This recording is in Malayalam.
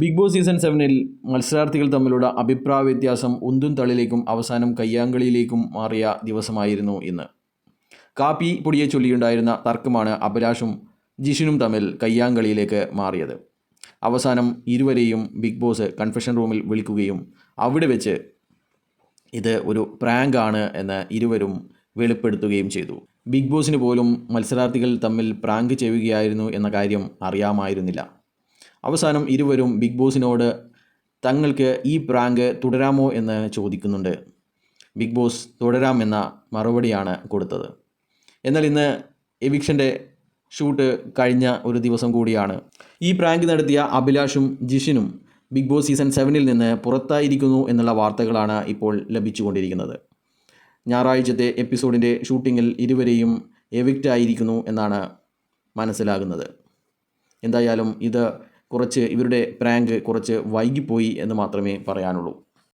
ബിഗ് ബോസ് സീസൺ 7-ൽ മത്സരാർത്ഥികൾ തമ്മിലുള്ള അഭിപ്രായ വ്യത്യാസം ഉന്തും തള്ളിലേക്കും അവസാനം കയ്യാങ്കളിയിലേക്കും മാറിയ ദിവസമായിരുന്നു ഇന്ന്. കാപ്പി പൊടിയെ ചൊല്ലിയുണ്ടായിരുന്ന തർക്കമാണ് അഭിലാഷും ജിഷിനും തമ്മിൽ കയ്യാങ്കളിയിലേക്ക് മാറിയത്. അവസാനം ഇരുവരെയും ബിഗ് ബോസ് കൺഫെഷൻ റൂമിൽ വിളിക്കുകയും അവിടെ വെച്ച് ഇത് ഒരു പ്രാങ്ക് ആണ് എന്ന് ഇരുവരും വെളിപ്പെടുത്തുകയും ചെയ്തു. ബിഗ് ബോസിന് പോലും മത്സരാർത്ഥികൾ തമ്മിൽ പ്രാങ്ക് ചെയ്യുകയായിരുന്നു എന്ന കാര്യം അറിയാമായിരുന്നില്ല. അവസാനം ഇരുവരും ബിഗ് ബോസിനോട് തങ്ങൾക്ക് ഈ പ്രാങ്ക് തുടരാമോ എന്ന് ചോദിക്കുന്നുണ്ട്. ബിഗ് ബോസ് തുടരാമെന്ന മറുപടിയാണ് കൊടുത്തത്. എന്നാൽ ഇന്ന് എവിക്ഷൻ്റെ ഷൂട്ട് കഴിഞ്ഞ ഒരു ദിവസം കൂടിയാണ്. ഈ പ്രാങ്ക് നടത്തിയ അഭിലാഷും ജിഷിനും ബിഗ് ബോസ് സീസൺ 7-ൽ നിന്ന് പുറത്തായിരിക്കുന്നു എന്നുള്ള വാർത്തകളാണ് ഇപ്പോൾ ലഭിച്ചുകൊണ്ടിരിക്കുന്നത്. ഞായറാഴ്ചത്തെ എപ്പിസോഡിൻ്റെ ഷൂട്ടിങ്ങിൽ ഇരുവരെയും എവിക്റ്റ് ആയിരിക്കുന്നു എന്നാണ് മനസ്സിലാകുന്നത്. എന്തായാലും ഇവരുടെ പ്രാങ്ക് കുറച്ച് വൈകിപ്പോയി എന്ന് മാത്രമേ പറയാനുള്ളൂ.